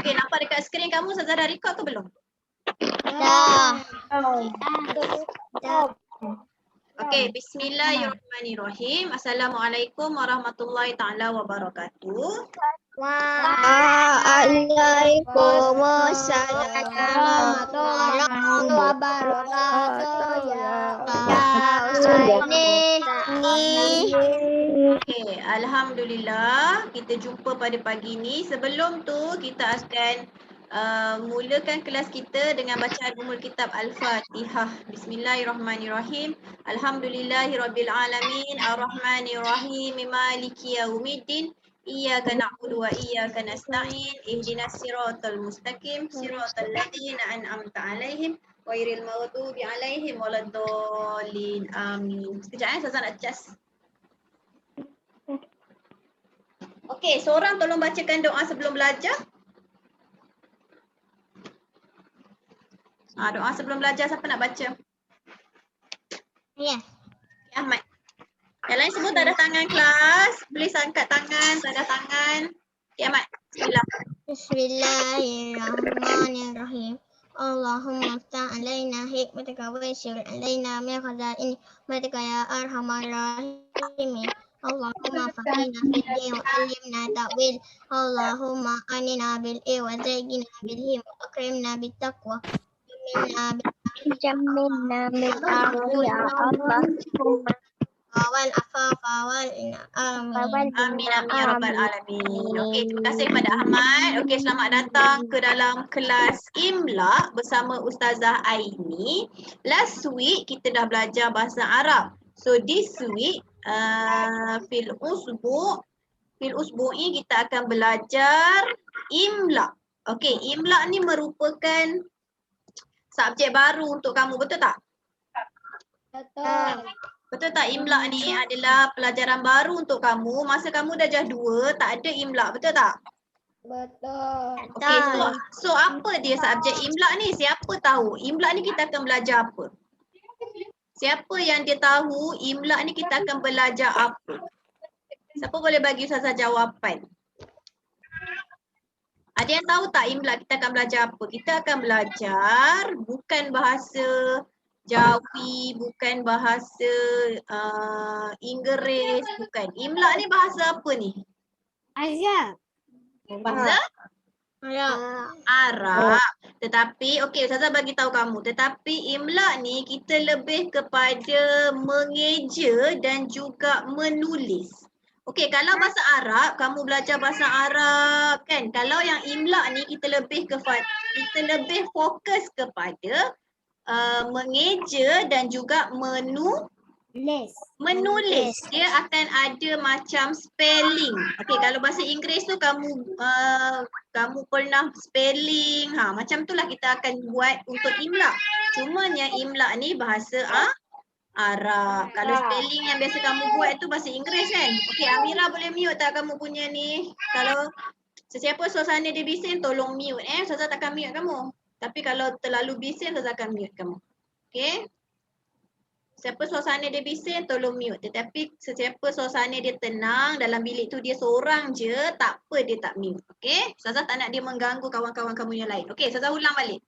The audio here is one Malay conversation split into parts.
Okey, nampak dekat skrin kamu Ustazah dah record ke belum? Dah. Okey, bismillahirrahmanirrahim. Assalamualaikum warahmatullahi taala wabarakatuh. Waalaikumsalam warahmatullahi wabarakatuh. Okey, alhamdulillah kita jumpa pada pagi ni. Sebelum tu kita akan mulakan kelas kita dengan bacaan umul kitab Al-Fatihah. Bismillahirrahmanirrahim. Alhamdulillahirabbil alamin, arrahmanirrahim, maliki yaumiddin. Iyyaka na'budu wa iyyaka nasta'in. Ihdinas siratal mustaqim, siratal ladzina an'amta 'alaihim ghairil maghdubi 'alaihim waladdallin. Amin. Sekejap Ustazah nak adjust. Okey, seorang tolong bacakan doa sebelum belajar. Doa sebelum belajar siapa nak baca? Ya. Okay, Ahmad. Yang lain semua tak ada tangan kelas. Boleh angkat tangan, tak ada tangan. Okay, Ahmad. Bismillah. Bismillahirrahmanirrahim. Allahumma ftah alaina hikmataka wa yassir alaina min khaza'in rahmatika ya arhamar rahimin. Allahumma faqihna fid-din wa 'allimna ta'wil. Allahumma anina bil-ilmi wa zayyinna bil-hilmi wa akrimna bit-taqwa. Jammilna bil-'afwi ya Allah. Wal afafa wal amin. Amin amin ya rabbal alamin. Okey, terima kasih kepada Ahmad. Okey, selamat datang ke dalam kelas Imla bersama Ustazah Aini. Last week kita dah belajar bahasa Arab. So this week fil usbu'i kita akan belajar Imla. Okey, Imla ni merupakan subjek baru untuk kamu, betul tak? Betul. Betul tak, Imla ni adalah pelajaran baru untuk kamu. Masa kamu darjah 2 tak ada Imla, betul tak? Betul. Okey, so apa dia subjek Imla ni? Siapa tahu? Imla ni kita akan belajar apa? Siapa yang dia tahu Imla ni kita akan belajar apa? Siapa boleh bagi Ustazah jawapan? Ada yang tahu tak Imla kita akan belajar apa? Kita akan belajar bukan bahasa Jawi, bukan bahasa Inggeris, bukan. Imla ni bahasa apa ni? Arab. Bahasa Arab. Tetapi, okey Ustazah bagi tahu kamu. Tetapi Imla ni kita lebih kepada mengeja dan juga menulis. Okey, kalau bahasa Arab, kamu belajar bahasa Arab kan. Kalau yang Imla ni kita lebih fokus kepada mengeja dan juga menulis. Dia akan ada macam spelling. Okey, kalau bahasa Inggeris tu kamu pernah spelling. Macam itulah kita akan buat untuk Imla. Cumanya Imla ni bahasa Arab. Kalau spelling yang biasa kamu buat tu bahasa Inggeris kan. Okey, Amira boleh mute tak kamu punya ni? Kalau sesiapa suasana dia bising tolong mute Ustazah takkan mute kamu. Tapi kalau terlalu bising Ustazah akan mute kamu. Okey? Siapa suasana dia bising tolong mute. Tetapi sesiapa suasana dia tenang dalam bilik tu dia seorang je, tak apa dia tak mute. Okey? Ustazah tak nak dia mengganggu kawan-kawan kamu yang lain. Okey, Ustazah ulang balik.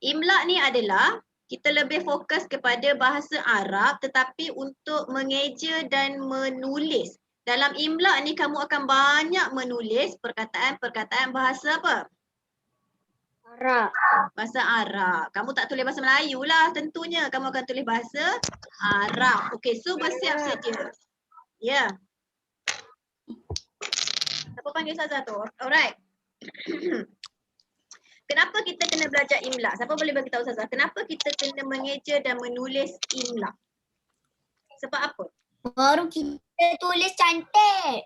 Imla ni adalah kita lebih fokus kepada bahasa Arab tetapi untuk mengeja dan menulis. Dalam Imla ni kamu akan banyak menulis perkataan-perkataan bahasa apa? Arab. Bahasa Arab. Kamu tak tulis bahasa Melayu lah tentunya. Kamu akan tulis bahasa Arab. Okey, so bersiap saja. Ya. Siapa panggil Ustazah tu? Alright. Kenapa kita kena belajar Imla? Siapa boleh bagi tahu Ustazah? Kenapa kita kena mengeja dan menulis Imla? Sebab apa? Baru kita tulis cantik.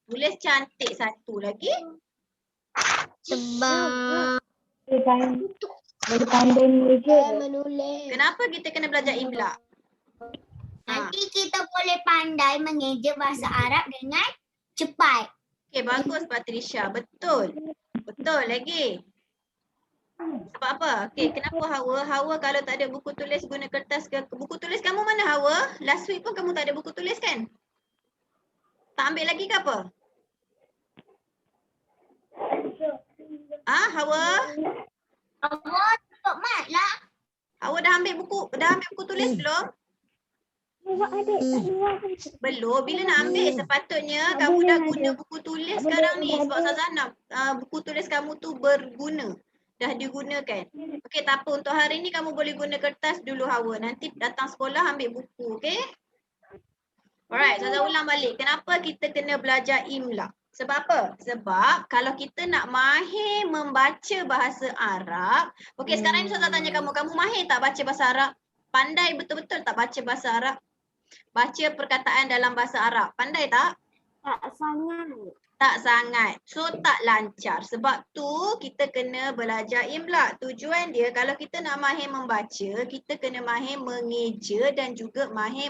Tulis cantik satu lagi. Sebab pandai menulis. Kenapa kita kena belajar Imla? Nanti kita boleh pandai mengeja bahasa Arab dengan cepat. Okey, bagus Patricia. Betul. Betul lagi. Sebab apa? Okey, kenapa Hawa? Hawa kalau tak ada buku tulis guna kertas ke? Buku tulis kamu mana Hawa? Last week pun kamu tak ada buku tulis kan? Tak ambil lagi ke apa? Hawa? Allah tutup mat lah. Hawa dah ambil buku tulis belum? Belum. Bila nak ambil sepatutnya kamu dah guna buku tulis sekarang ni sebab Ustazah nak buku tulis kamu tu berguna. Dah digunakan. Okey, tak apa, untuk hari ni kamu boleh guna kertas dulu Hawa. Nanti datang sekolah ambil buku, okey? Alright, Ustazah ulang balik. Kenapa kita kena belajar imla? Sebab apa? Sebab kalau kita nak mahir membaca bahasa Arab. Okey, sekarang ni Ustazah tanya kamu mahir tak baca bahasa Arab? Pandai betul-betul tak baca bahasa Arab? Baca perkataan dalam bahasa Arab. Pandai tak? Tak sangat. Tak sangat. So tak lancar. Sebab tu kita kena belajar imla. Tujuan dia kalau kita nak mahir membaca, kita kena mahir mengeja dan juga mahir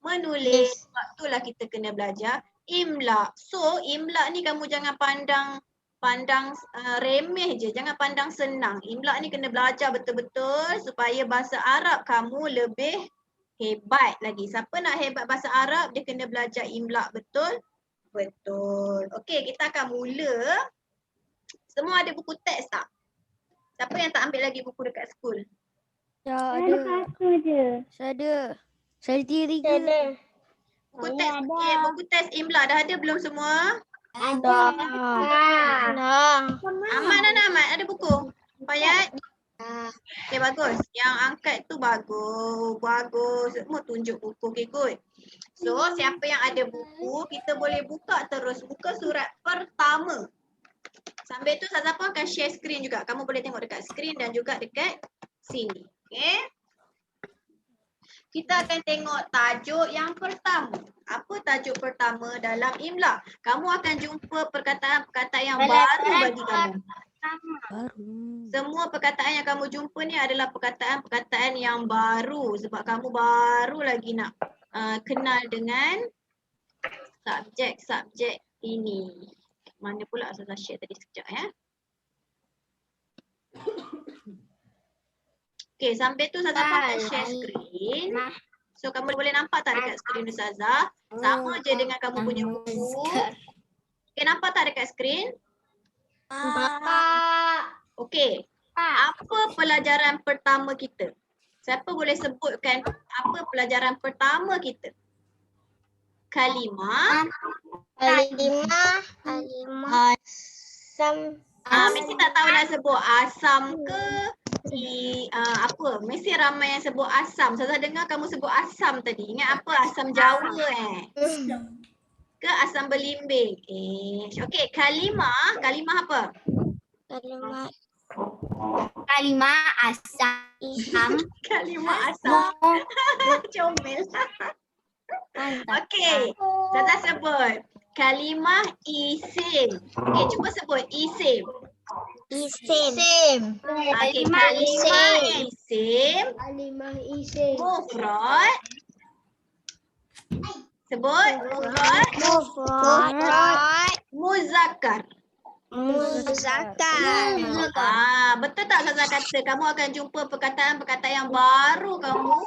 menulis. Sebab itulah kita kena belajar imla. So imla ni kamu jangan pandang remeh je. Jangan pandang senang. Imla ni kena belajar betul-betul supaya bahasa Arab kamu lebih hebat lagi. Siapa nak hebat bahasa Arab, dia kena belajar imla betul. Betul. Okey, kita akan mula. Semua ada buku teks tak? Siapa yang tak ambil lagi buku dekat school? Ya, ada. Saya ada. Saya ada 3. Buku teks, okay, buku teks imla dah ada belum semua? Ada. Ahmad dan Ahmad ada buku? Fayat? Okay, bagus. Yang angkat tu bagus. Bagus. Semua tunjuk buku. Okay, good. So, siapa yang ada buku, kita boleh buka terus. Buka surat pertama. Sambil tu Ustazah pun akan share screen juga. Kamu boleh tengok dekat screen dan juga dekat sini. Okay. Kita akan tengok tajuk yang pertama. Apa tajuk pertama dalam imla? Kamu akan jumpa perkataan-perkataan yang baru bagi kamu. Semua perkataan yang kamu jumpa ni adalah perkataan-perkataan yang baru sebab kamu baru lagi nak kenal dengan subjek-subjek ini. Mana pula Ustazah share tadi sekejap ya. Okey, sampai tu Ustazah akan share screen. So kamu boleh nampak tak dekat screen Ustazah? Sama je dengan kamu punya buku. Okey, nampak tak dekat screen? Okey. Apa pelajaran pertama kita? Siapa boleh sebutkan apa pelajaran pertama kita? Kalimah. Asam. Mesti tak tahu nak sebut asam ke apa? Mesti ramai yang sebut asam. Saya dengar kamu sebut asam tadi. Ingat apa? Asam Jawa ke asam belimbing? Okey, kalimah. Kalimah apa? Kalimah asam. Kalimah asam. Comel. Okey, Zaza sebut kalimah isim. Okey, cuba sebut isim. Isim. Okey, kalimah isim. Kalimah isim. Mufrad. Sebut mufrad. Mufrad. Muzakkar. Muzakkar. Betul tak Zaza kata kamu akan jumpa perkataan-perkataan yang baru kamu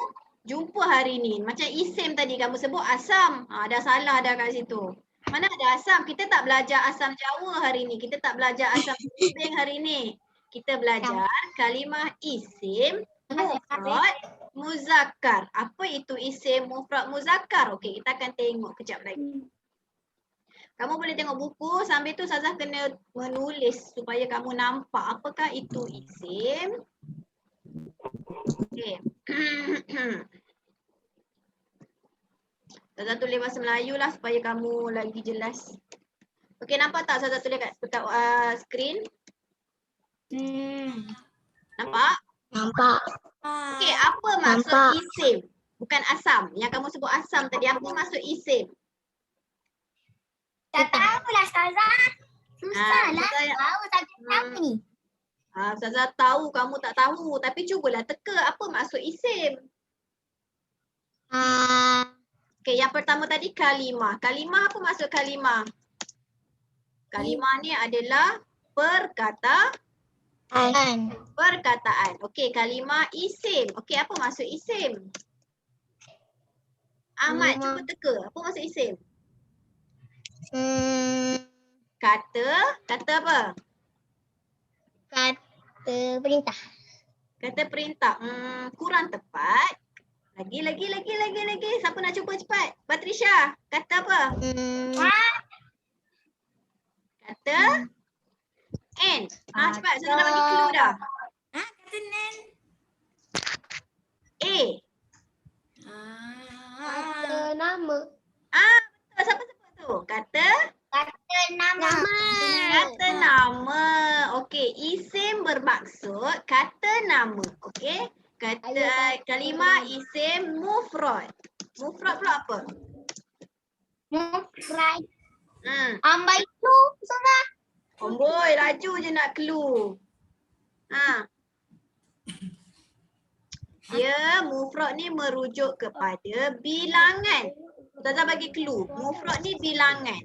jumpa hari ni. Macam isim tadi kamu sebut asam. Dah salah dah kat situ. Mana ada asam? Kita tak belajar asam Jawa hari ni. Kita tak belajar asam belimbing hari ni. Kita belajar kalimah isim, mufrad, muzakkar. Apa itu isim, mufrad, muzakkar? Okey, kita akan tengok kejap lagi. Kamu boleh tengok buku, sambil tu Ustazah kena menulis supaya kamu nampak apakah itu isim. Okey. Ustazah tulis bahasa Melayu lah supaya kamu lagi jelas. Okey, nampak tak Ustazah tulis kat screen? Nampak? Nampak. Okey, apa maksud isim? Bukan asam. Yang kamu sebut asam tadi, apa maksud isim? Tak tahulah Ustazah. Susah lah. Tahu tak tahu ni. Ustazah tahu, kamu tak tahu. Tapi cubalah teka apa maksud isim. Okey, yang pertama tadi kalimah. Kalimah apa maksud kalimah? Kalimah ni adalah perkataan. Okey, kalimah isim. Okey, apa maksud isim? Ahmad, cuba teka. Apa maksud isim? Kata apa? Kata perintah. Kata perintah. Kurang tepat. Lagi. Siapa nak cuba cepat? Patricia, kata apa? Kata N. Cepat. Saya dah bagi clue dah. Kata Nen. A. Kata nama. Betul. Siapa sebut tu? Kata Nama. Kata nama. Okey, isim bermaksud kata nama. Okey. Kata kalimah isim mufrad. Mufrad pula apa? Mufrad. Hmm. Itu sudah. Boy, laju je nak clue. Dia mufrad ni merujuk kepada bilangan. Ustazah bagi clue. Mufrad ni bilangan.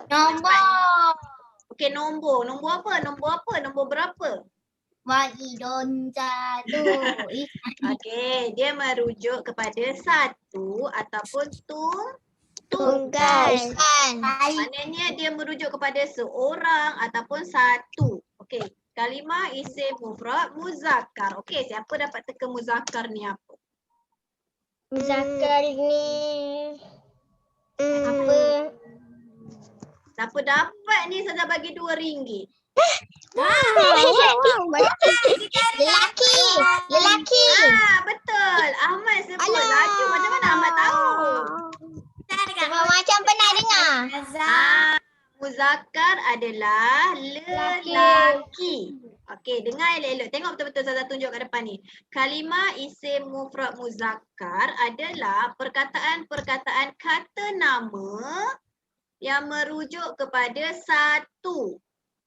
Nombor. Okey, nombor. Nombor apa? Nombor berapa? Wahidun satu. Okey, dia merujuk kepada satu ataupun Tunggal. Maknanya dia merujuk kepada seorang ataupun satu. Okey, kalimah isim mufrad muzakkar. Okey, siapa dapat teka muzakkar ni apa? Muzakkar ni apa? Siapa dapat ni saya bagi RM2. Lelaki. Betul. Ahmad sebut laju. Macam mana Ahmad tahu? Sebab macam pernah dengar. Muzakkar adalah lelaki. Okey, dengar elok-elok. Tengok betul-betul saya tunjuk kat depan ni. Kalimah isim mufrad muzakkar adalah perkataan-perkataan kata nama yang merujuk kepada satu.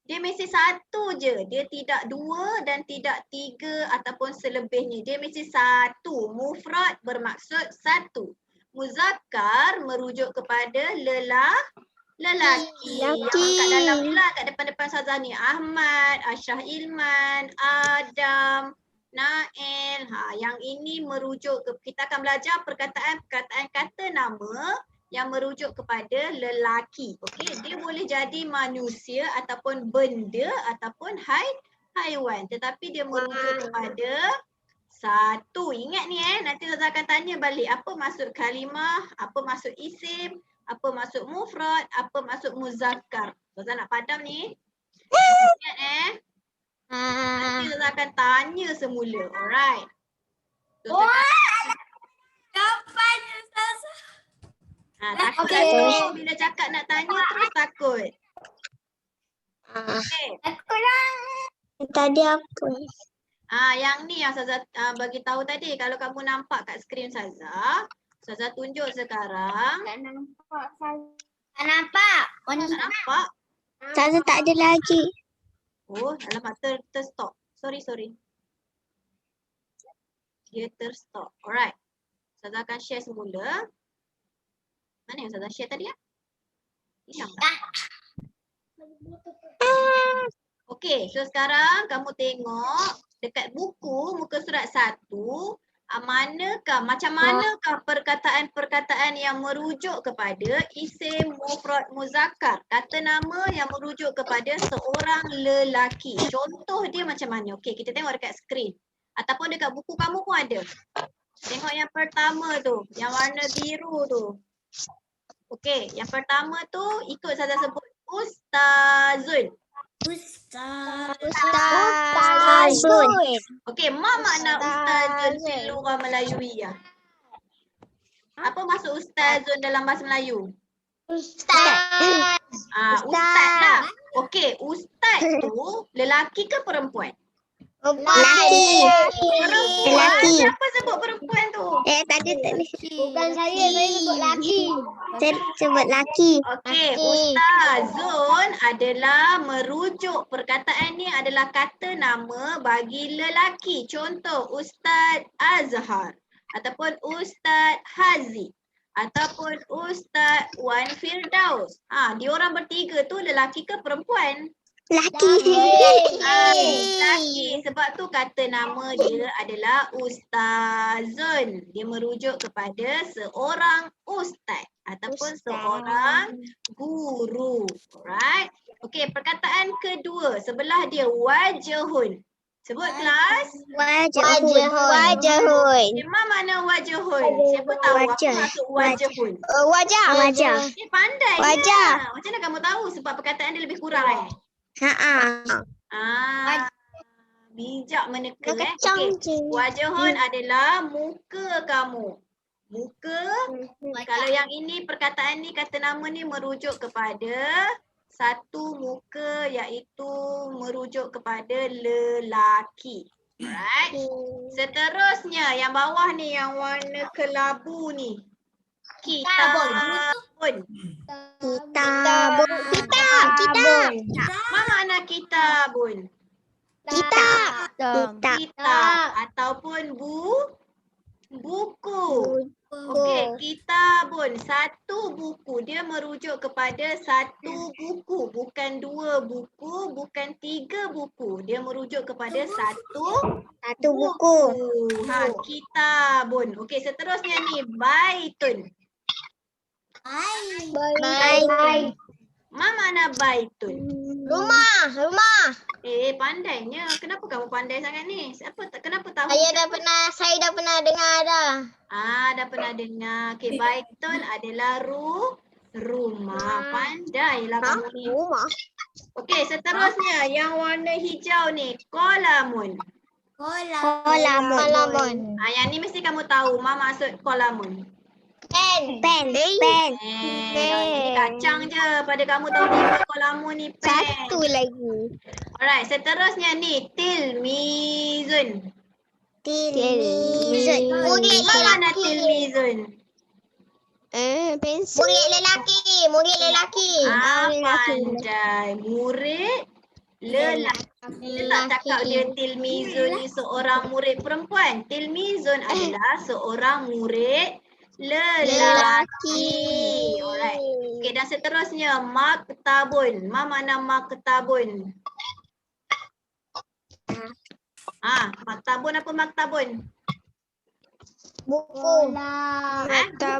Dia mesti satu je. Dia tidak dua dan tidak tiga ataupun selebihnya. Dia mesti satu. Mufrad bermaksud satu. Muzakkar merujuk kepada lelaki. Yang kat dalam pula kat depan-depan Ustazah ni. Ahmad, Aisyah Ilman, Adam, Nail. Yang ini merujuk ke, kita akan belajar perkataan-perkataan kata nama yang merujuk kepada lelaki. Okey, dia boleh jadi manusia ataupun benda ataupun haiwan, tetapi dia merujuk kepada satu. Ingat ni nanti Ustazah akan tanya balik apa maksud kalimah, apa maksud isim, apa maksud mufrad, apa maksud muzakkar. Ustazah nak padam ni. Ingat nanti Ustazah akan tanya semula. Alright. Jawapannya Ustazah. Takut okay. Bila cakap nak tanya terus takut. Okay. Tadi apa? Yang ni yang Ustazah bagi tahu tadi. Kalau kamu nampak kat skrin Ustazah, Ustazah tunjuk sekarang. Tak nampak. Tak nampak. Tak nampak? Ustazah tak ada lagi. Oh, alamak terstop. Sorry. Dia terstop. Alright. Ustazah akan share semula. Mana yang Ustazah share tadi? Hilang tak? Okey, so sekarang kamu tengok dekat buku muka surat 1, macam manakah perkataan-perkataan yang merujuk kepada isim mufrad muzakkar, kata nama yang merujuk kepada seorang lelaki. Contoh dia macam mana? Okey, kita tengok dekat skrin ataupun dekat buku kamu pun ada. Tengok yang pertama tu, yang warna biru tu. Okey, yang pertama tu ikut saya sebut ustazun. Ustazun. Okey, makna ustazun fil lughah Melayuiyah. Apa maksud ustazun dalam bahasa Melayu? Ustaz. Ustaz lah. Okey, ustaz tu lelaki ke perempuan? Lelaki. Perempuan. Siapa sebut perempuan tu? Tadi tak bukan saya sebut lelaki. Saya sebut lelaki. Okey, ustazun adalah merujuk, perkataan ni adalah kata nama bagi lelaki. Contoh Ustaz Azhar ataupun Ustaz Haziq ataupun Ustaz Wan Firdaus. Dia orang bertiga tu lelaki ke perempuan? Lelaki. Lelaki. Sebab tu kata nama dia adalah ustazun. Dia merujuk kepada seorang ustaz ataupun seorang guru. Alright. Okey. Okey, perkataan kedua sebelah dia wajhun. Sebut kelas. Wajhun. Ma mana wajhun? Siapa tahu apa Wajah. maksud wajhun? Wajah. Pandai Wajah. Macam mana kamu tahu sebab perkataan dia lebih kurang bijak meneka Okey. Wajhun adalah muka kamu. Muka. Kalau yang ini perkataan ni kata nama ni merujuk kepada satu muka iaitu merujuk kepada lelaki. Alright. Seterusnya yang bawah ni yang warna kelabu ni. Kitabun. Apa makna kitabun? Kitab ataupun buku. Okey, kitabun satu buku. Dia merujuk kepada satu buku, bukan dua buku, bukan tiga buku. Dia merujuk kepada satu buku. Kitabun. Okey, seterusnya ni baitun. Ma mana baitun? Rumah. Pandainya. Kenapa kamu pandai sangat ni? Kenapa tahu? Saya dah pernah dengar dah. Dah pernah dengar. Okey, baitun adalah rumah. Pandailah kamu ni. Rumah. Okey, seterusnya yang warna hijau ni, kolamun. Kolamun. Yang ni mesti kamu tahu. Ma maksud kolamun. Pen. Ini kacang je pada kamu tahu tiga kolamun ni pen. Satu lagi. Alright, seterusnya ni tilmizun. Mana tilmizun? Pensel. Murid lelaki. Pandai. Murid lelaki. Kita tak cakap dia tilmizun ni seorang murid perempuan. Tilmizun adalah seorang murid lelaki. Alright. Okey, dan seterusnya maktabun. Ma mana maktabun? Maktabun apa maktabun? Buku.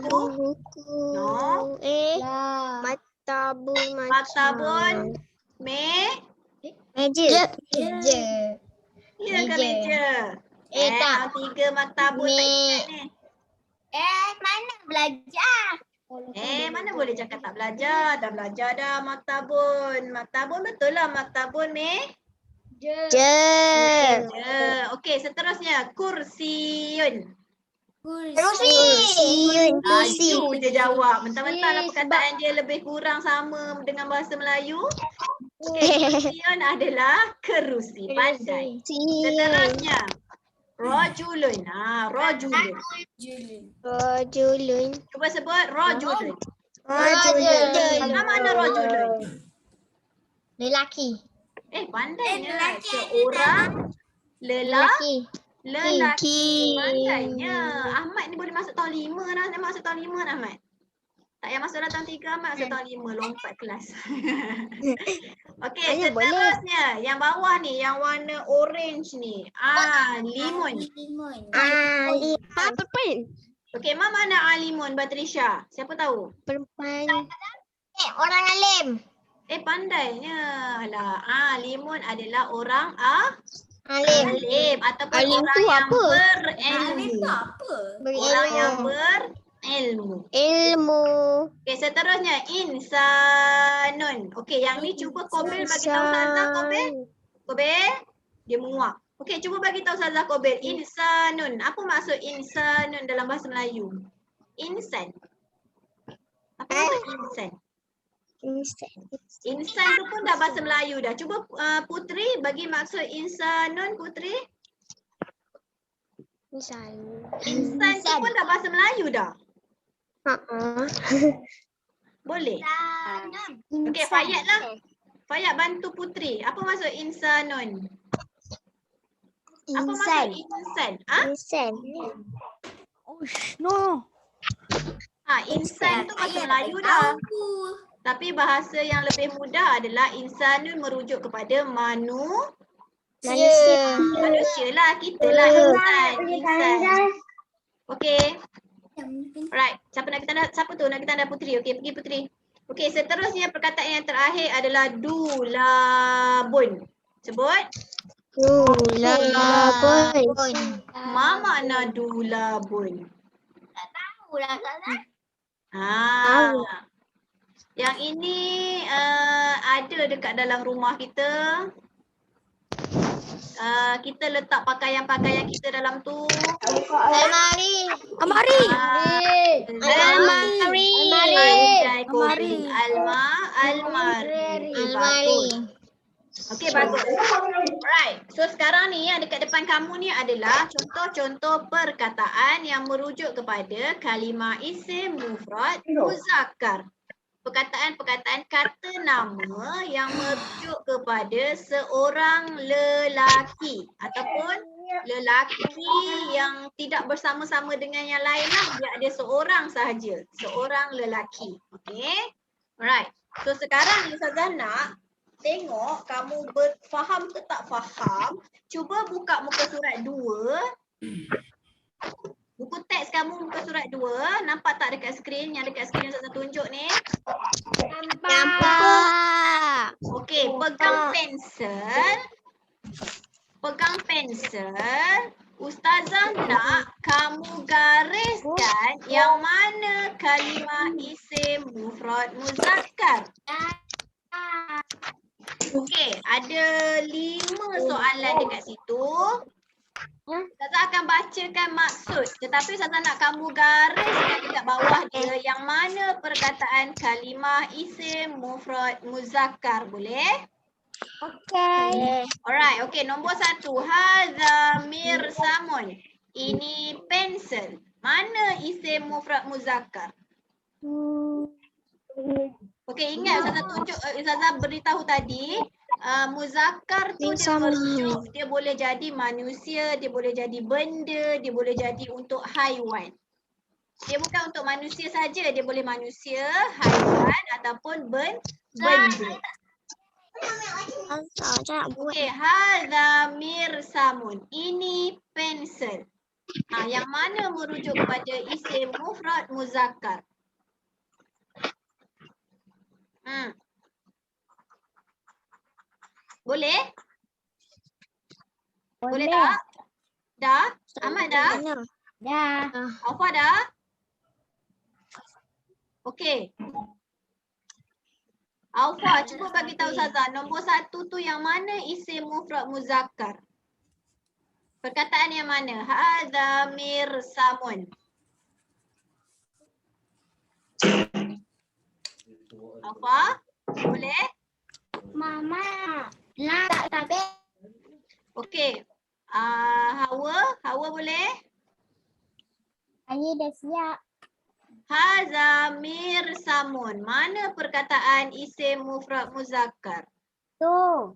Buku. No. Maktabun. Meja. Ya ke meja? Tak. Tiga maktabun tak ingat ni. Mana belajar? Mana boleh cakap tak belajar? Dah belajar dah maktabun. Maktabun betul lah maktabun Okey, seterusnya kursiun. Kursi. You je jawab. Mentang-mentang lah perkataan dia lebih kurang sama dengan bahasa Melayu. Kursiun adalah kerusi. Pandai. Seterusnya rajulun. Rajulun. Cuba sebut rajulun. Apa makna rajulun? Lelaki. Pandainya. Seorang lelaki. Pandainya. Ahmad ni boleh masuk tahun 5 dah. Dia masuk tahun 5 dah Ahmad. Tak payah masuk dah tahun 3 Ahmad. Masuk tahun 5. Lompat kelas. Okey, seterusnya. Yang bawah ni. Yang warna orange ni. Limun. Okey, mana alimun Batrisha? Siapa tahu? Perempuan. Orang alim. Pandainya. Limun adalah orang Alim. ataupun Alim orang tu yang apa? berilmu. Apa? Orang yang berilmu. Ilmu. Okey, seterusnya insanun. Okey, yang ni cuba Kobil bagi tahu Ustazah Kobil. Kobil, dia menguap. Okey, cuba bagi tahu Ustazah Kobil. Insanun. Apa maksud insanun dalam bahasa Melayu? Insan. Apa maksud insan? Insan tu pun dah bahasa Melayu dah. Cuba Putri bagi maksud insanun Putri. Insan tu pun dah bahasa Melayu dah. Boleh? Okey, Fayat lah. Fayat bantu Putri. Apa maksud insanun? Apa maksud insan? Insan. Insan tu bahasa Melayu dah. Tapi bahasa yang lebih mudah adalah insanun merujuk kepada manusia. Manusia lah, kita lah insan. Okey. Alright, siapa tu nak kita dah Putri? Okey, pergi Putri. Okey, seterusnya perkataan yang terakhir adalah dulabun. Sebut. Dulabun. Ma makna dulabun? Tahu lah Ustazah. Yang ini ada dekat dalam rumah kita. Kita letak pakaian-pakaian kita dalam tu. Almari. Almari. Almari. Almari. Almari. Okey, bagus. Alright. So sekarang ni yang dekat depan kamu ni adalah contoh-contoh perkataan yang merujuk kepada kalimah isim mufrad muzakkar. Perkataan-perkataan kata nama yang merujuk kepada seorang lelaki ataupun lelaki yang tidak bersama-sama dengan yang lain lah. Dia ada seorang sahaja. Seorang lelaki. Okay. Alright. So sekarang ni Ustazah nak tengok kamu faham ke tak faham. Cuba buka muka surat 2. Buku teks kamu muka surat 2. Nampak tak dekat skrin? Yang dekat skrin Ustazah tunjuk ni. Nampak. Okey, pegang pensel. Pegang pensel. Ustazah nak kamu gariskan yang mana kalimah isim mufrad muzakkar. Okey, ada 5 soalan dekat situ. Ustazah akan bacakan maksud, tetapi Ustazah nak kamu gariskan dekat bawah dia yang mana perkataan kalimah isim mufrad muzakkar, boleh? Okey. Alright, okey, nombor 1. Hadza mirsamun. Ini pensel. Mana isim mufrad muzakkar? Okey, ingat Ustazah tunjuk, Ustazah beritahu tadi, muzakkar tu dia merujuk, dia boleh jadi manusia, dia boleh jadi benda, dia boleh jadi untuk haiwan. Dia bukan untuk manusia saja, dia boleh manusia, haiwan ataupun benda. Okey, hadza mirsamun. Ini pensel. Yang mana merujuk kepada isim mufrad muzakkar? Boleh? Boleh tak? Dah? Ahmad dah? Dah. Alfa dah? Okey. Alfa, cuba bagi tahu Ustazah, nombor 1 tu yang mana isim mufrad muzakkar? Perkataan yang mana? Hadza mirsamun. Alfa, boleh? Mama. Lah tak tabe. Okey. Hawa boleh? Saya dah siap. Hadza mirsamun. Mana perkataan isim mufrad muzakkar? Tu.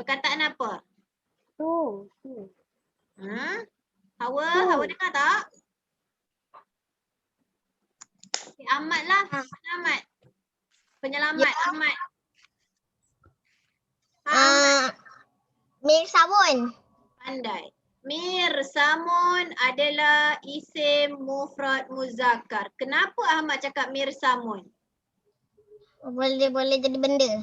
Perkataan apa? Tu. Hawa dengar tak? Okay, Ahmad lah. Ahmad. Penyelamat Ahmad. Mirsamun. Pandai. Mirsamun adalah isim mufrad muzakkar. Kenapa Ahmad cakap mirsamun? Boleh jadi benda.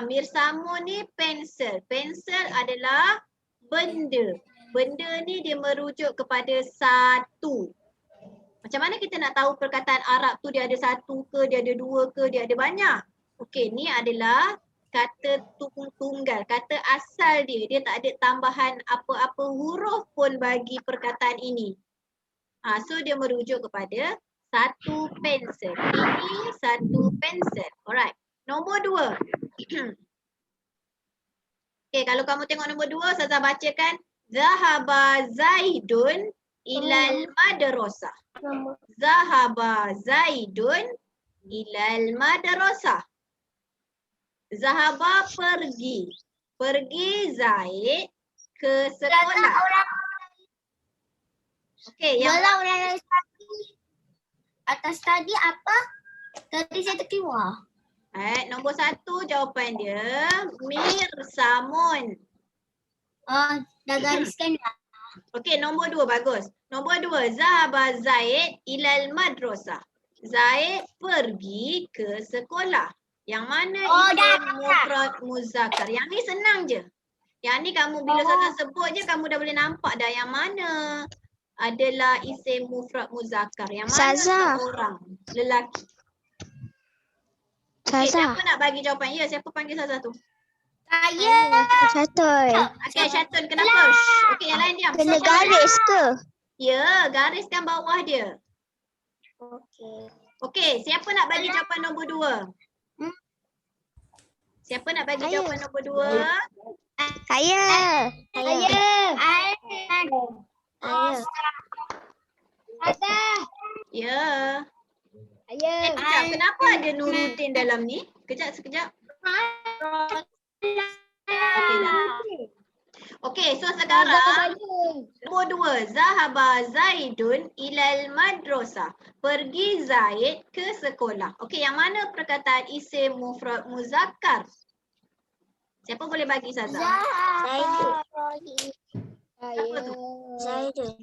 Mirsamun ni pensel. Pensel adalah benda. Benda ni dia merujuk kepada satu. Macam mana kita nak tahu perkataan Arab tu dia ada satu ke, dia ada dua ke, dia ada banyak? Okey, ni adalah kata tunggal, kata asal dia. Dia tak ada tambahan apa-apa huruf pun bagi perkataan ini. So dia merujuk kepada satu pensel. Ini satu pensel. Alright. Nombor 2. Okay, kalau kamu tengok nombor 2, Ustazah bacakan. Zahaba Zaidun ilal madrasah. Zahaba Zaidun ilal madrasah. Zahaba pergi. Pergi Zaid ke sekolah. Okey, yang orang tadi atas tadi apa? Tadi saya terkeluar. Nombor 1 jawapan dia mirsamun. Dah gariskan dah. Okey, nombor 2 bagus. Nombor 2, zahaba Zaid ilal madrasah. Zaid pergi ke sekolah. Yang mana Oh, isim mufrad muzakkar. Yang ni senang je. Yang ni kamu bila Ustazah sebut je kamu dah boleh nampak dah yang mana adalah isim mufrad muzakkar. Yang mana Ustazah. seorang lelaki. Okey, Ustazah. siapa nak bagi jawapan? Ya, siapa panggil Ustazah tu? Saya. Syaitan. Okey, Syatun kenapa? Shh. Okey, yang lain diam. So, Kena siapa garis ke? Ya, gariskan bawah dia. Okey. Okey, siapa nak bagi jawapan nombor 2? Siapa nak bagi Saya. jawapan nombor 2? Saya. Ada. Ya. Saya. Sekejap, kenapa ada Nuruddin dalam ni? Sekejap. Okey, dah. Okey, so sekarang nombor 2. Zahaba Zaidun ilal madrasah. Pergi Zaid ke sekolah. Okey, yang mana perkataan isim mufrad muzakkar? Siapa boleh bagi Ustazah? Siapa tu? Zaidun.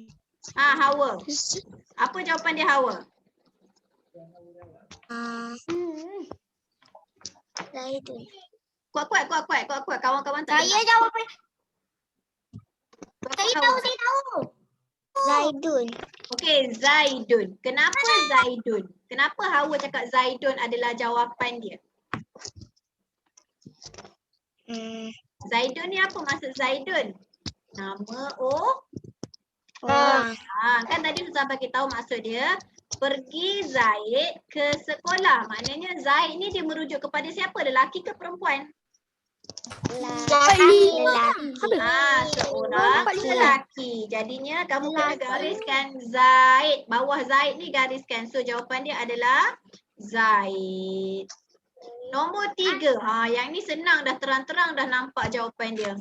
Hawa. Apa jawapan dia Hawa? Zaidun. Kuat. Kawan-kawan tak Saya dengar. jawapan. Kuat, Saya Hawa. tahu. Zaidun. Okey, Zaidun. Kenapa Zaidun? Kenapa Hawa cakap Zaidun adalah jawapan dia? Zaidun ni apa maksud Zaidun? Nama Orang. Kan tadi Ustazah bagi tahu maksud dia pergi Zaid ke sekolah. Maknanya Zaid ni dia merujuk kepada siapa? Lelaki ke perempuan? Lelaki. Seorang lelaki. Jadinya kamu kena gariskan Zaid. Bawah Zaid ni gariskan. So jawapan dia adalah Zaid. Nombor 3. Yang ni senang dah, terang-terang dah nampak jawapan dia.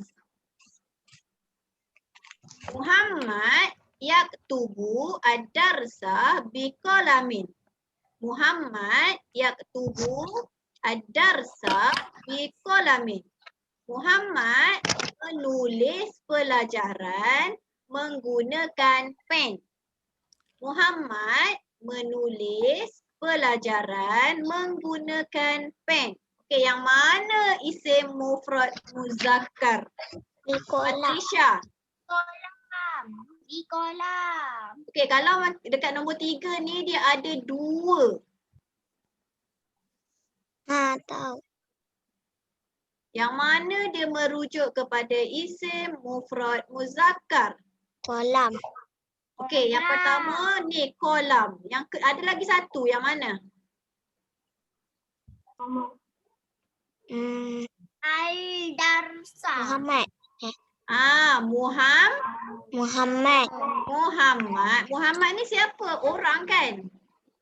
Muhammad yaktubu ad-darsa biqalamin. Muhammad yaktubu ad-darsa biqalamin. Muhammad menulis pelajaran menggunakan pen. Muhammad menulis pelajaran menggunakan pen. Okey, yang mana isim mufrad muzakkar? Patricia. Di kolam. Okey, kalau dekat nombor 3 ni dia ada 2. Tahu. Yang mana dia merujuk kepada isim mufrad muzakkar? Kolam. Okey, yang pertama ni kolam. Yang ada lagi satu, yang mana? Al-Darsa. Muhammad. Muhammad. Muhammad. Muhammad ni siapa? Orang kan?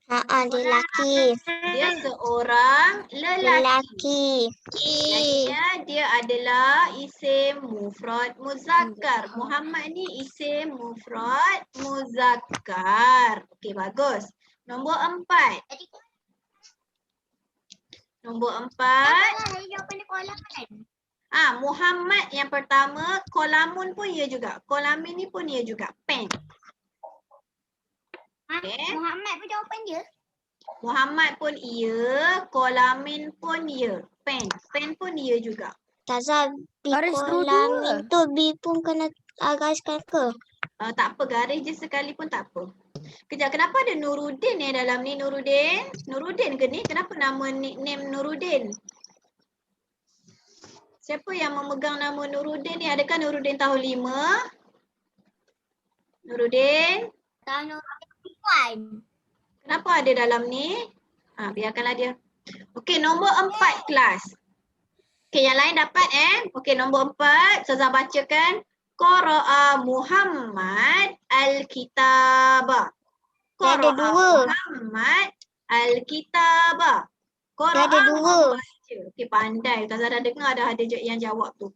Dia lelaki. Dia seorang lelaki. Jadinya dia adalah isim mufrad muzakkar. Muhammad ni isim mufrad muzakkar. Okey, bagus. Nombor 4. Nombor 4. Saya jawapan di kolam kan? Muhammad yang pertama, kolamun pun ia juga. Kolamin ni pun ia juga. Pen. Okay. Muhammad pun jawapan dia. Muhammad pun ia, kolamin pun ia. Pen. Pen pun ia juga. Tazah, bikolamin tu B pun kena gariskan ke? Tak apa, garis je sekali pun tak apa. Kejap, kenapa ada Nuruddin dalam ni? Nuruddin ke ni? Kenapa nama nickname Nuruddin? Siapa yang memegang nama Nuruddin ni? Adakah Nuruddin tahun 5? Nuruddin? Tahun 1. Kenapa ada dalam ni? Biarkanlah dia. Okey, nombor 4 kelas. Okey, yang lain dapat Okey, nombor 4. Ustazah bacakan. Qara'a Muhammad al-kitaba. Ada 2. Muhammad al-kitaba. Ada 2. Okey, pandai. Ustazah dah dengar dah ada yang jawab tu.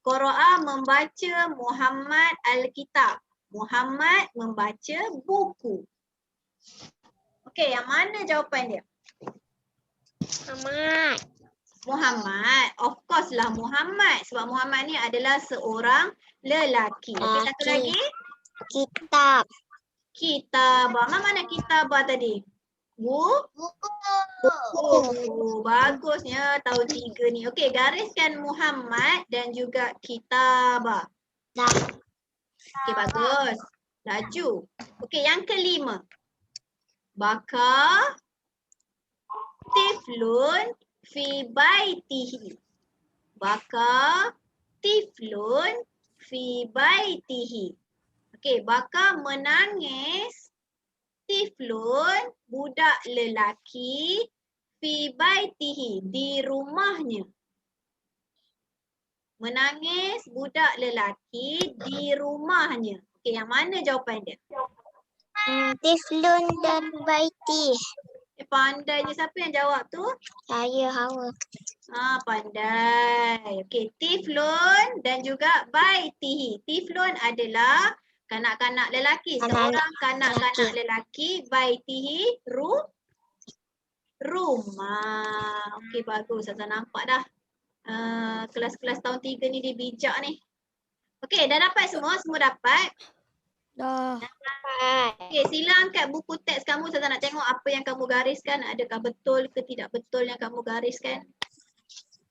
Qara'a membaca Muhammad al-kitab. Muhammad membaca buku. Okey, yang mana jawapan dia? Muhammad. Of course lah Muhammad. Sebab Muhammad ni adalah seorang lelaki. Okey, satu lagi. Kitab. Kitabah. Mana kitabah tadi? Buku. Buku. Bagusnya tahun 3 ni. Okey, gariskan Muhammad dan juga kitabah. Dah. Okey, bagus. Laju. Okey, yang kelima. Baka tiflun fi baitihi. Baka tiflun fi baitihi. Okey, baka menangis tiflun budak lelaki fi baitihi di rumahnya. Menangis budak lelaki di rumahnya. Okey, yang mana jawapan dia? Tiflun dan baiti. Pandainya siapa yang jawab tu? Saya Hawa. Pandai. Okey, tiflun dan juga baitihi. Tiflun adalah kanak-kanak lelaki. Seorang kanak-kanak lelaki. Baitihi rumah. Okey, bagus. Saya nampak dah. Kelas-kelas tahun 3 ni dia bijak ni. Okey, dah dapat semua? Semua dapat? Dah. Okey, sila angkat buku teks kamu. Saya nak tengok apa yang kamu gariskan. Adakah betul ke tidak betul yang kamu gariskan?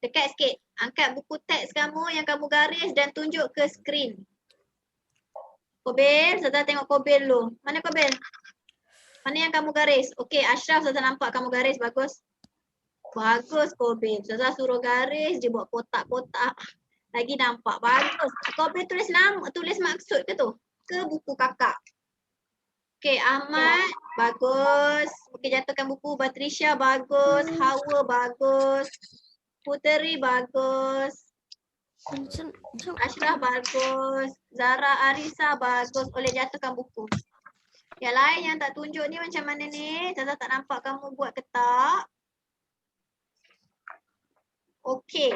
Dekat sikit. Angkat buku teks kamu yang kamu garis dan tunjuk ke skrin. Kobil, saya tengok Kobil dulu. Mana Kobil? Mana yang kamu garis? Okey, Ashraf saya nampak kamu garis. Bagus. Bagus Kobil. Saya suruh garis, dia buat kotak-kotak. Lagi nampak. Bagus. Kobil tulis nama, tulis maksud ke tu? Ke buku kakak? Okey, Ahmad. Bagus. Okey, jatuhkan buku. Batrisha bagus. Hawa bagus. Puteri bagus. Ashraf bagus. Zara Arisa bagus. Boleh jatuhkan buku. Yang lain yang tak tunjuk ni macam mana ni? Tata tak nampak kamu buat ketak. Okey.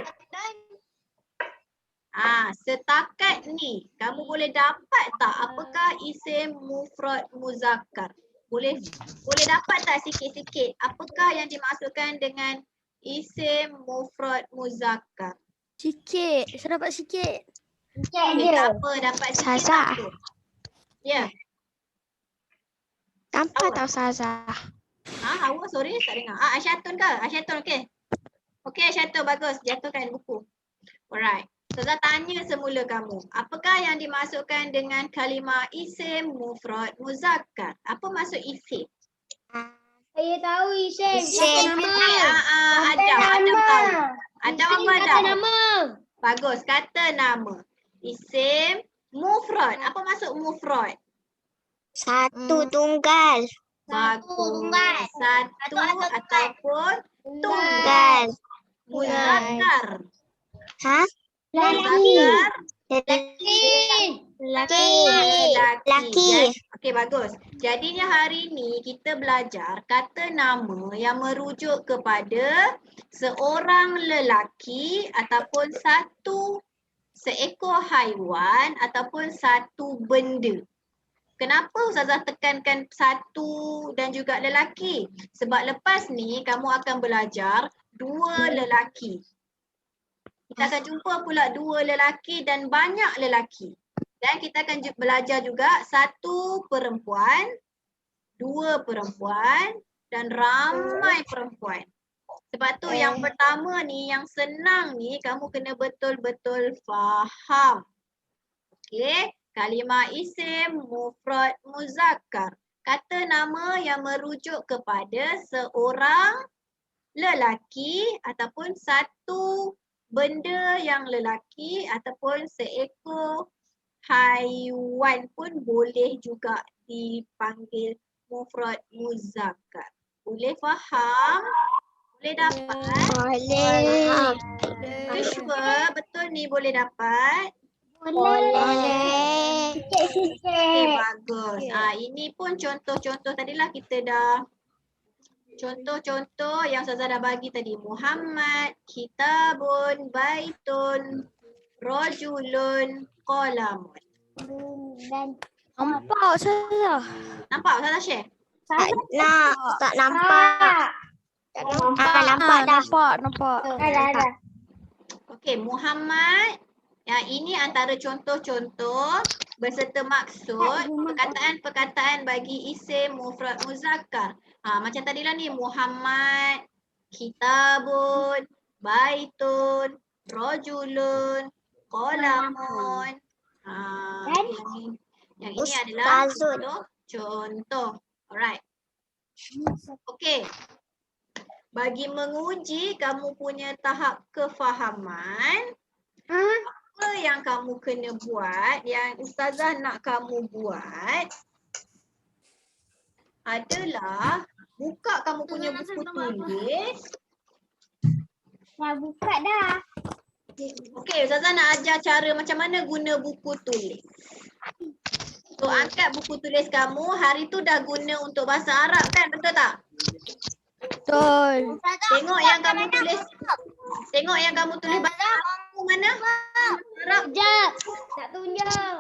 Setakat ni kamu boleh dapat tak apakah isim mufrad muzakkar? Boleh dapat tak sikit-sikit apakah yang dimaksudkan dengan isim mufrad muzakkar? Sikit. Saya dapat sikit. Okay, tak apa, dapat sikit tak apa. Ya. Nampak tak Ustazah? Hawa sorry tak dengar. Asyatun ke? Asyatun okey. Okey Asyatun bagus. Jatuhkan buku. Alright. Ustazah tanya semula kamu. Apakah yang dimasukkan dengan kalimah isim mufrad muzakkar? Apa maksud isim? Saya tahu isim. Adam tahu. Adam apa Adam? Kata nama. Bagus, kata nama. Isim mufrad. Apa maksud mufrad? Satu tunggal. Bagus. Satu ataupun Tunggal. muzakkar. Hah? Lelaki. Lelaki. Okey bagus. Jadinya hari ni kita belajar kata nama yang merujuk kepada seorang lelaki ataupun seekor haiwan ataupun satu benda. Kenapa Ustazah tekankan satu dan juga lelaki? Sebab lepas ni kamu akan belajar dua lelaki. Kita akan jumpa pula dua lelaki dan banyak lelaki. Dan kita akan belajar juga satu perempuan, dua perempuan dan ramai perempuan. Sebab tu yang pertama ni, yang senang ni kamu kena betul-betul faham. Okey, kalimah isim mufrad muzakkar. Kata nama yang merujuk kepada seorang lelaki ataupun satu benda yang lelaki ataupun seekor haiwan pun boleh juga dipanggil mufrad muzakkar. Boleh faham? Boleh dapat? Boleh. You sure? Betul ni boleh dapat? Boleh. Okay, bagus. Ini pun contoh-contoh tadilah kita dah contoh-contoh yang Ustazah dah bagi tadi. Muhammad, kitabun, baitun, rajulun, qalamun. Nampak Ustazah? Nampak Ustazah share? Tak nampak. Nampak dah. Nampak. Ada. Okey, Muhammad. Yang ini antara contoh-contoh Berserta maksud, perkataan-perkataan bagi isim mufrad muzakkar. Macam tadilah ni, Muhammad, kitabun, baitun, rajulun, qalamun. Yang ini adalah contoh. Alright. Okey. Bagi menguji kamu punya tahap kefahaman, apa yang kamu kena buat, yang ustazah nak kamu buat adalah buka kamu punya buku tulis. Dah buka dah. Okey, ustazah nak ajar cara macam mana guna buku tulis. So, angkat buku tulis kamu, hari tu dah guna untuk bahasa Arab kan, betul tak? Betul. Tengok yang kamu tulis. Tengok yang kamu tulis bahasa Arab mana? Arab. Sekejap. Tak tunjuk.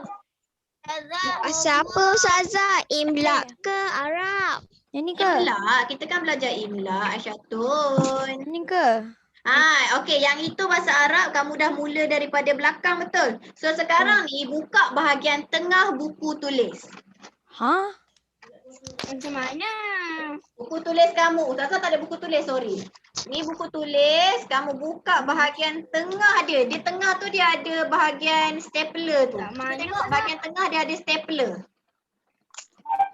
Bahasa apa Ustazah? Imla ke Arab? Yang ni ke? Imla, kita kan belajar imla, Aisyatun. Yang ni ke? Okey, yang itu bahasa Arab kamu dah mula daripada belakang, betul? So sekarang ni buka bahagian tengah buku tulis. Ha? Macam mana? Buku tulis kamu, Ustazah tak ada buku tulis, sorry. Ni buku tulis, kamu buka bahagian tengah dia. Di tengah tu dia ada bahagian stapler tu. Kita tengok bahagian tengah dia ada stapler.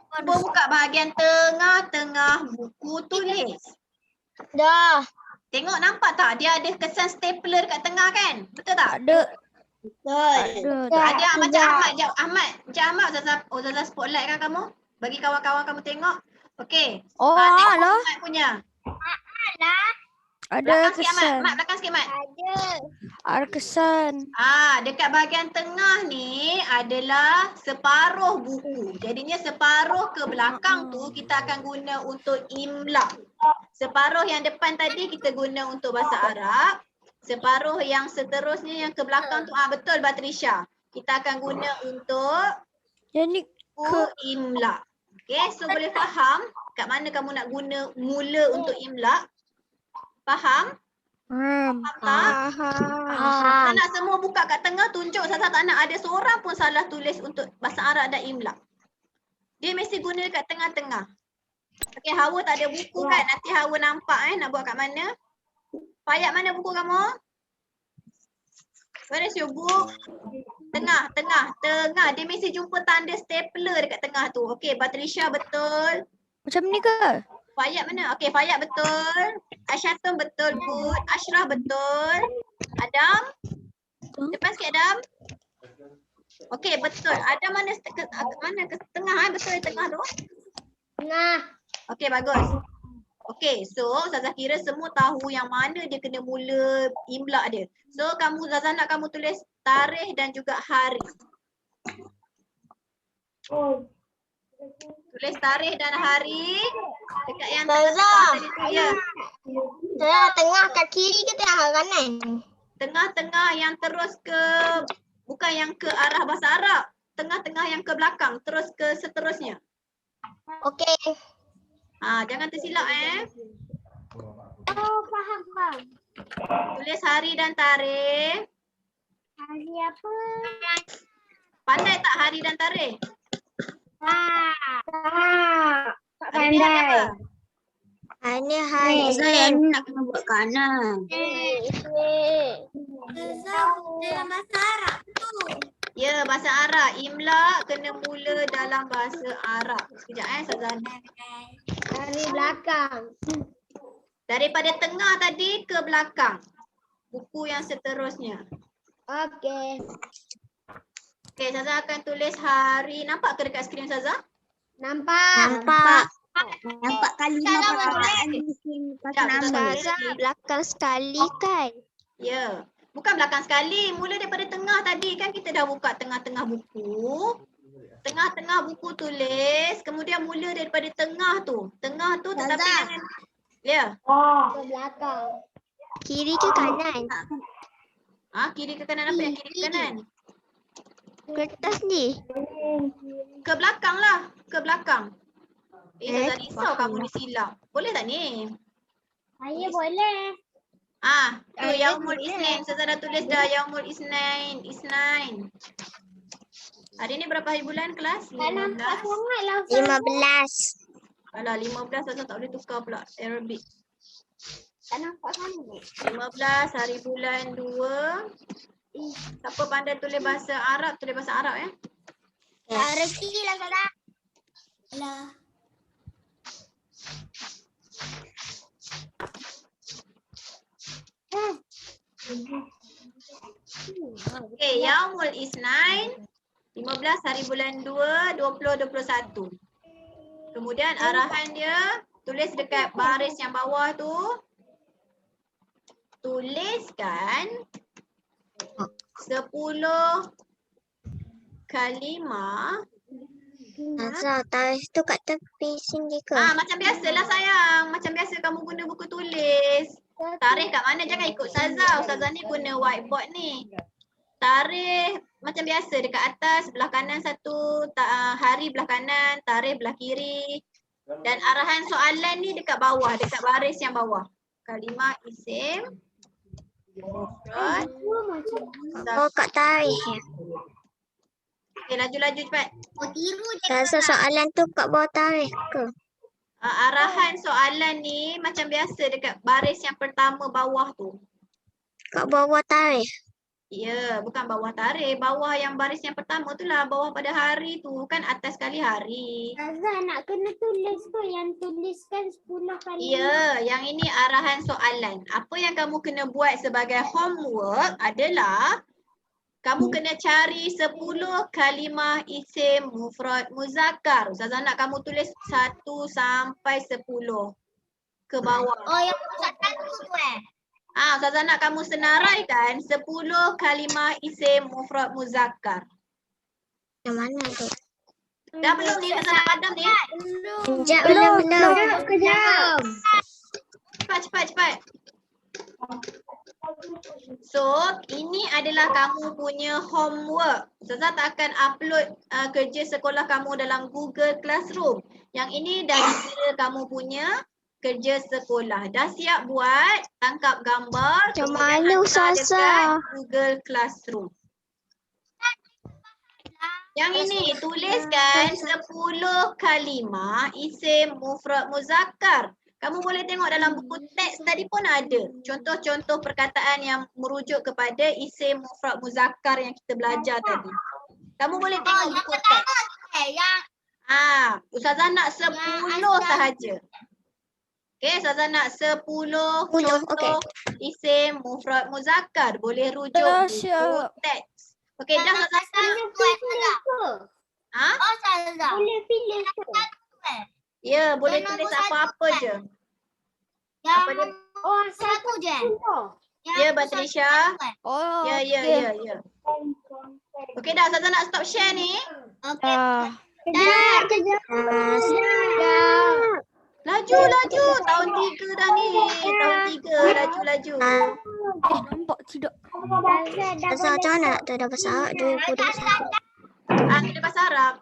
Cuba buka bahagian tengah-tengah buku tulis. Dah. Tengok, nampak tak? Dia ada kesan stapler kat tengah kan? Betul tak? Ada. Betul. Ada macam Ahmad. Macam Ahmad, Ustazah spotlight kan kamu? Bagi kawan-kawan kamu tengok. Okey. Oh, Tengok lah. Ahmad punya. Ada Belakang sikit Ahmad. kesan. Ahmad, belakang sikit Ahmad. Ada. Ada kesan. Dekat bahagian tengah ni adalah separuh buku. Jadinya separuh ke belakang tu kita akan guna untuk imla. Separuh yang depan tadi kita guna untuk bahasa Arab. Separuh yang seterusnya yang ke belakang tu, betul Batrisha. Kita akan guna untuk Yang ni buku imla. Okay, so boleh faham kat mana kamu nak guna mula untuk imla? Faham? Faham. Faham tak? Faham. Nak semua buka kat tengah, tunjuk. Ustazah tak nak ada seorang pun salah tulis untuk bahasa Arab dan imla. Dia mesti guna kat tengah-tengah. Okey, Hawa tak ada buku kan? Nanti Hawa nampak nak buat kat mana. Fayat, mana buku kamu? Where is your book? Tengah. Dia mesti jumpa tanda stapler dekat tengah tu. Okey, Batrisha betul. Macam ni ke? Fayat mana? Okey, Fayat betul. Aisyatun betul, good. Ashraf betul. Adam? Depan sikit Adam. Okey, betul. Adam mana ke tengah betul tengah tu? Tengah. Okey, bagus. Okey, so Ustazah kira semua tahu yang mana dia kena mula imla dia. So Ustazah nak kamu tulis tarikh dan juga hari. Tulis tarikh dan hari dekat yang tengah-tengah tadi tu. Ya. Tengah kat kiri ke tengah kanan? Tengah-tengah yang terus ke, bukan yang ke arah bahasa Arab. Tengah-tengah yang ke belakang, terus ke seterusnya. Okey. Jangan tersilap Oh, faham. Tulis hari dan tarikh. Hari apa? Pandai tak hari dan tarikh? Tak Hari ni hari apa? Ini hari Saya nak kena buat kanan. Dalam bahasa Arab tu. Ya, bahasa Arab. Imla kena mula dalam bahasa Arab. Sekejap Ustazah. Dari belakang. Daripada tengah tadi ke belakang. Buku yang seterusnya. Okey. Okey, Ustazah akan tulis hari. Nampak ke dekat skrin Ustazah? Nampak. Nampak kali belakang sekali kan? Ya. Bukan belakang sekali. Mula daripada tengah tadi kan kita dah buka tengah-tengah buku. Tengah-tengah buku tulis. Kemudian mula daripada tengah tu. Tengah tu tetapi jangan. Ya. Ke belakang. Kiri ke kanan? Kiri ke kanan apa yang kiri ke kanan? Kertas ni. Ke belakang lah. Ke belakang. Ustazah risau faham kamu disilap. Boleh tak ni? Saya boleh. Tu Yaumul Isnin. Ustazah dah tulis dah Yaumul Isnin. Hari ni berapa hari bulan kelas? Tak nampak 15. sangat lah Ustazah. 15. Alah 15 Ustazah tak boleh tukar pula Arabic. Tak nampak sangat. 15 hari bulan 2. Siapa pandai tulis bahasa Arab, tulis bahasa Arab ya. Tak reti lah Ustazah. Alah. Okay, Yaumul Isnain 15 hari bulan 2, 20, 21. Kemudian arahan dia tulis dekat baris yang bawah tu. Tuliskan 10 kalimah. Azhar, tarikh tu kat tepi sini ke? Macam biasalah sayang. Macam biasa kamu guna buku tulis. Tarikh kat mana? Jangan ikut Ustazah. Ustazah ni guna whiteboard ni. Tarikh macam biasa dekat atas belah kanan satu, hari belah kanan, tarikh belah kiri. Dan arahan soalan ni dekat bawah, dekat baris yang bawah. Kalimah isim, mufrad, Oh, kat tarikh ya. Okay, laju-laju cepat. Oh tiru je. Azhar, soalan tu kat bawah tarikh ke? Arahan soalan ni macam biasa dekat baris yang pertama bawah tu. Kat bawah tarikh. Ya, bukan bawah tarikh. Bawah yang baris yang pertama tu lah. Bawah pada hari tu. Kan atas kali hari. Azhar nak kena tulis ke yang tuliskan 10 kali. Ya, yang ini arahan soalan. Apa yang kamu kena buat sebagai homework adalah kamu kena cari 10 kalimah isim mufrad muzakkar. Ustazah nak kamu tulis 1 sampai 10 ke bawah. Oh yang pusat satu tu Ustazah nak kamu senaraikan 10 kalimah isim mufrad muzakkar. Yang mana tu? Dah belum ni Ustazah nak padam ni? Sekejap, belum. Kejap. Cepat. So, ini adalah kamu punya homework. Ustazah tak akan upload kerja sekolah kamu dalam Google Classroom. Yang ini dah dikira kamu punya kerja sekolah. Dah siap buat, tangkap gambar. Macam kemudian mana, hantar Ustazah? dekat Google Classroom. Yang ini, tuliskan 10 kalimah isim mufrad muzakkar. Kamu boleh tengok dalam buku teks tadi pun ada contoh-contoh perkataan yang merujuk kepada isim mufrad muzakkar yang kita belajar tadi. Kamu boleh tengok buku teks. Yang Ustazah nak 10 sahaja. Okey, Ustazah nak 10 contoh isim mufrad muzakkar. Boleh rujuk buku teks. Okey, dah Ustazah. Oh Ustazah. Boleh pilih ke? Ya, boleh tulis apa-apa je. Yang satu je. Ya, Batrisha. Oh, Ya. Okey dah, Ustazah nak stop share ni. Okey. Kejap. Laju. Tahun 3 dah ni. Tahun 3, laju. nampak tidak? Azhar, macam mana nak tahu dah bahasa Arab 2021? Kena bahasa Arab.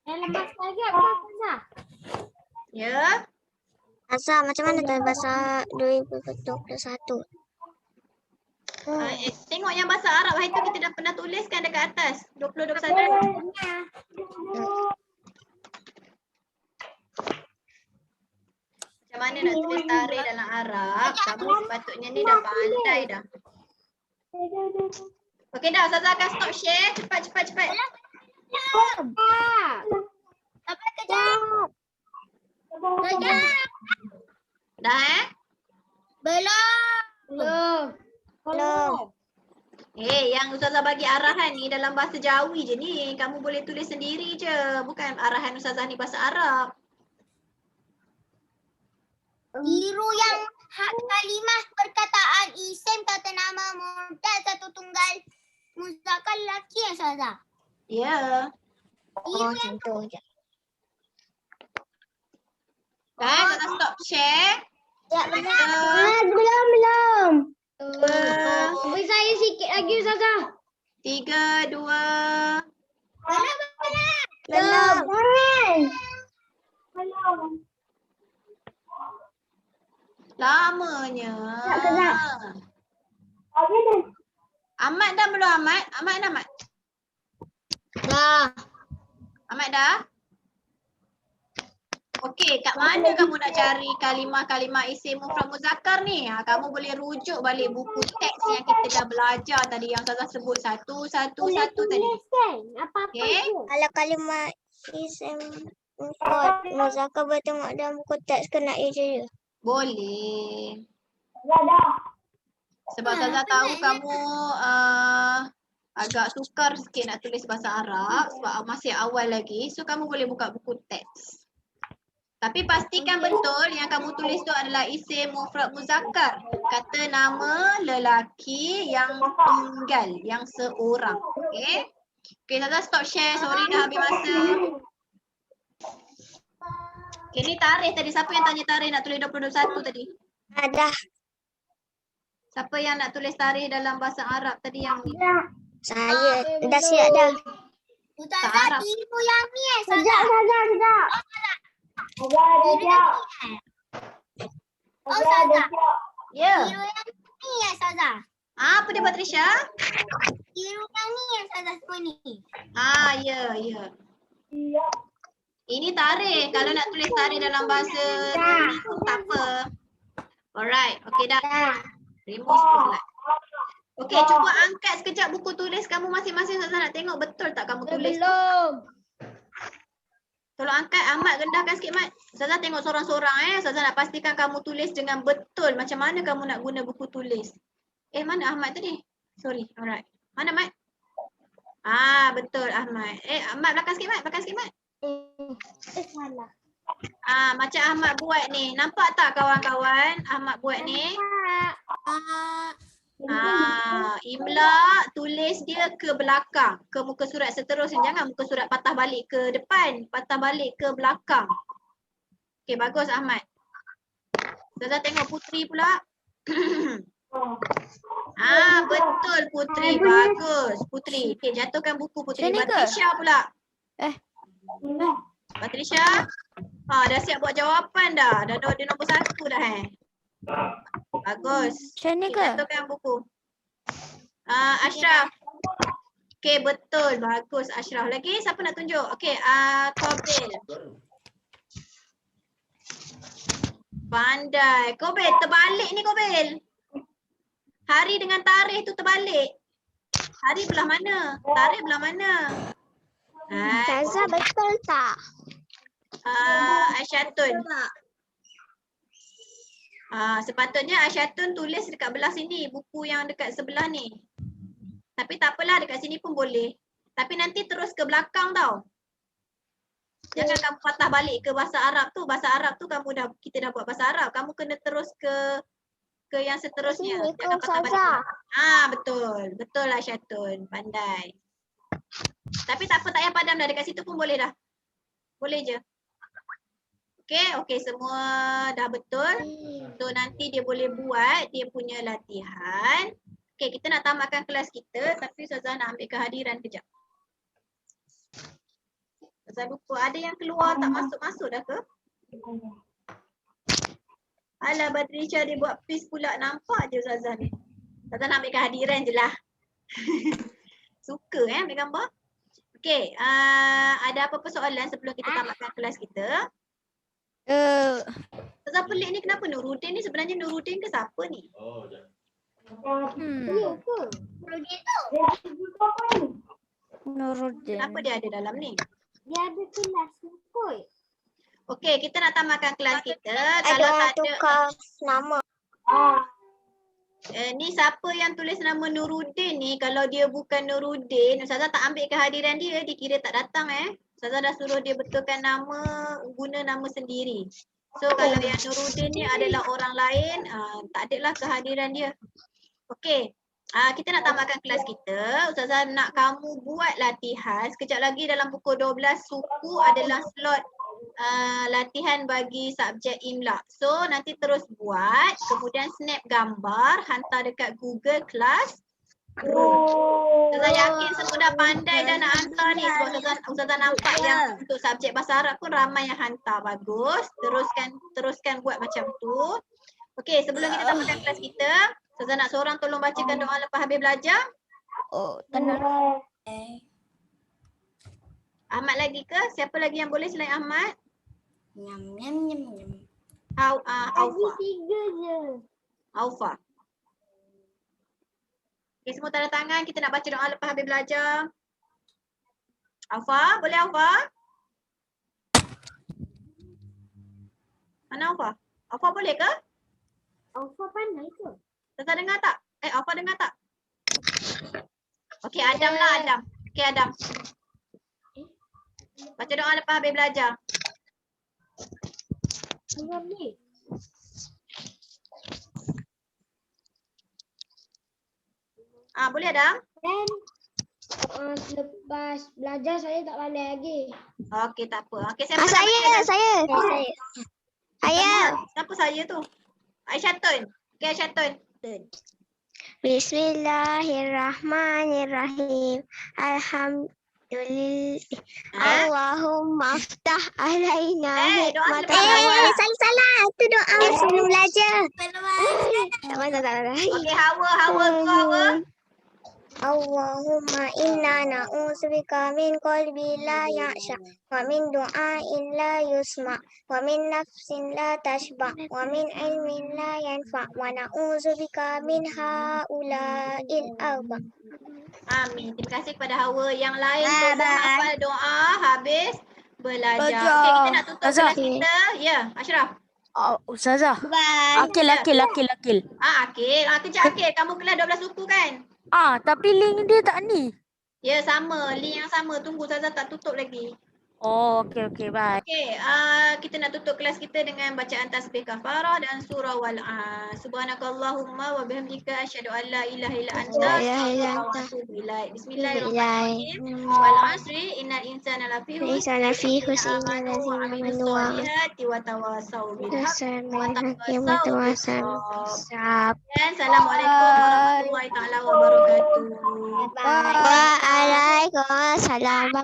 Yang lepas lagi apa Ustazah? Ya. Azhar, macam mana tahu bahasa Arab 2021? Tengok yang bahasa Arab hari tu kita dah pernah tuliskan dekat atas. 2021. Macam mana nak tulis tarikh dalam Arab? Kamu sepatutnya ni dah pandai dah. Okey dah, Ustazah akan stop share. Cepat. Apa kejap? Dah Belum. yang Ustazah bagi arahan ni dalam bahasa Jawi je ni. Kamu boleh tulis sendiri je. Bukan arahan Ustazah ni bahasa Arab. Tiru yang hak kalimah perkataan isim kata nama mufrad satu tunggal muzakkar lelaki ya Ustazah. Ya. Oh, macam tu je. Kan Ustazah stop share. Ya Belum. Beri saya sikit lagi Ustazah. 3, 2. Belum. Lamanya. Ahmad dah belum Ahmad? Ahmad. Dah. Ahmad dah? Okey, kat mana kamu nak cari kalimah-kalimah isim mufrad muzakkar ni? Kamu boleh rujuk balik buku teks yang kita dah belajar tadi yang Ustazah sebut satu tadi. Okey? Kalau kalimah isim mufrad muzakkar boleh tengok dalam buku teks ke nak je? Boleh. Sebab Ustazah tahu kamu agak sukar sikit nak tulis bahasa Arab sebab masih awal lagi. So kamu boleh buka buku teks. Tapi pastikan betul yang kamu tulis tu adalah isim mufrad muzakkar. Kata nama lelaki yang tunggal, yang seorang. Okey? Okey, Ustazah stop share. Sorry dah habis masa. Okey, ni tarikh tadi. Siapa yang tanya tarikh nak tulis 2021 tadi? Ada. Siapa yang nak tulis tarikh dalam bahasa Arab tadi yang ni? Saya dah siap dah. Ustazah, Ibu yang ni Ustazah. Ustazah. Ya. Biru yang ni ya Ustazah. Apa dia Patrisha? Biru yang ni ya Ustazah semua ni. Ya. Ini tarikh. Kalau nak tulis tarikh dalam bahasa ni pun tak apa. Alright. Okey dah. Remove spotlight. Okey, cuba angkat sekejap buku tulis kamu masing-masing. Ustazah nak tengok betul tak kamu tulis tu. Tolong angkat. Ahmad rendahkan sikit, Mat. Ustazah tengok sorang-sorang Ustazah nak pastikan kamu tulis dengan betul. Macam mana kamu nak guna buku tulis. Mana Ahmad tadi? Sorry. Alright. Mana Mat? Betul Ahmad. Ahmad belakang sikit, Mat. Belakang sikit, Mat. Salah. Macam Ahmad buat ni. Nampak tak kawan-kawan? Ahmad buat ni. Imla tulis dia ke belakang, ke muka surat seterusnya. Jangan muka surat patah balik ke depan, patah balik ke belakang. Okey, bagus Ahmad. Ustazah tengok Putri pula. Betul Putri, bagus Putri. Okey, jatuhkan buku Putri. Patrisha pula. Patrisha. Dah siap buat jawapan dah. Dah dia nombor 1 dah Bagus. Macam ni Okay, ke? jatuhkan buku. Ashraf. Okey, betul. Bagus Ashraf. Lagi siapa nak tunjuk? Okey, Kobil. Pandai. Kobil, terbalik ni Kobil. Hari dengan tarikh tu terbalik. Hari belah mana? Tarikh belah mana? Ustazah betul tak? Aisyatun. Sepatutnya Aisyatun tulis dekat belah sini, buku yang dekat sebelah ni. Tapi tak apalah, dekat sini pun boleh. Tapi nanti terus ke belakang tau. Jangan kamu patah balik ke bahasa Arab tu. Bahasa Arab tu kita dah buat bahasa Arab. Kamu kena terus ke yang seterusnya. Jangan patah balik. Betul. Betul lah Aisyatun. Pandai. Tapi tak apa, tak payah padam dah. Dekat situ pun boleh dah. Boleh je. Okey, semua dah betul. So nanti dia boleh buat dia punya latihan. Okey, kita nak tamatkan kelas kita tapi Ustazah nak ambil kehadiran kejap. Ustazah lupa, ada yang keluar tak masuk-masuk dah ke? Alah, Badrisha dia buat peace pula, nampak je Ustazah ni. Ustazah nak ambil kehadiran je lah. Suka ambil gambar. Okey, ada apa-apa soalan sebelum kita tamatkan kelas kita? Ustazah pelik ni kenapa Nuruddin ni sebenarnya Nuruddin ke siapa ni? Nuruddin. Kenapa dia ada dalam ni? Dia ada kelas kot. Okey, kita nak tamatkan kelas kita. Ada Kalau tak ada tukar nama. ni siapa yang tulis nama Nuruddin ni, kalau dia bukan Nuruddin, Ustazah tak ambil kehadiran dia, dia kira tak datang Ustazah dah suruh dia betulkan nama, guna nama sendiri. So kalau yang Nuruddin ni adalah orang lain, tak adalah kehadiran dia. Okey. Kita nak tamatkan kelas kita. Ustazah nak kamu buat latihan. Sekejap lagi dalam pukul 12 suku adalah slot latihan bagi subjek Imla. So nanti terus buat, kemudian snap gambar, hantar dekat Google Classroom. Ustazah yakin semua dah pandai dah nak hantar ni sebab Ustazah nampak yang untuk subjek bahasa Arab pun ramai yang hantar. Bagus. Teruskan buat macam tu. Okey, sebelum kita tamatkan kelas kita, Ustazah nak seorang tolong bacakan doa lepas habis belajar. Tenang. Ahmad lagi ke? Siapa lagi yang boleh selain Ahmad? Nyam nyam nyam nyam. Aufa. 3 je. Aufa. Okay, semua tanda tangan. Kita nak baca doa lepas habis belajar. Aufa, boleh Aufa? Mana Aufa? Aufa boleh ke? Alfa pandai ke? Tata dengar tak? Aufa dengar tak? Okey, Adam lah Adam. Okey, Adam. Baca doa lepas habis belajar. Belum ni. Boleh Adam? Dan selepas belajar saya tak pandai lagi. Okey, tak apa. Okey, siapa nak baca Adam? Saya. Siapa saya tu? Aisyah Tun. Okey, Aisyah Tun. Bismillahirrahmanirrahim. Alhamdulillah. Allahumma aftah alaina doa hikmatan. selepas belajar. Salah. Itu doa sebelum belajar. Okey, Hawa tu Hawa. Allahumma inna na'udzubika min qalbi la ya'sha wa min du'ain la yusma wa min nafsin la tashba wa min ilmin la yanfa wa na'udzubika min haula'il arba. Amin. Terima kasih kepada Hawa. Yang lain Bye, tolong bye. hafal doa habis belajar. Belajar. Okey, kita nak tutup Azhar. kelas kita. Ya, Ashraf. Ustazah. Bye. Akil. Akil. Kejap Akil. Kamu kelas 12 suku kan? Tapi link dia tak ni. Ya, sama. Link yang sama. Tunggu Ustazah tak tutup lagi. Oh, okey, bye. Okey, kita nak tutup kelas kita dengan bacaan tasbih kafarah dan surah wal-'as. Subhanakallahumma wa bihamdika asyhadu an la ilaha illa anta astaghfiruka wa atubu ilaik. Bismillahirrahmanirrahim. Wal 'asri innal insana lafi khusr illa allazina amanu wa 'amilus solihati wa tawassaw bil haqqi wa tawassaw bis sabr. Dan assalamualaikum warahmatullahi taala wabarakatuh. Waalaikumsalam.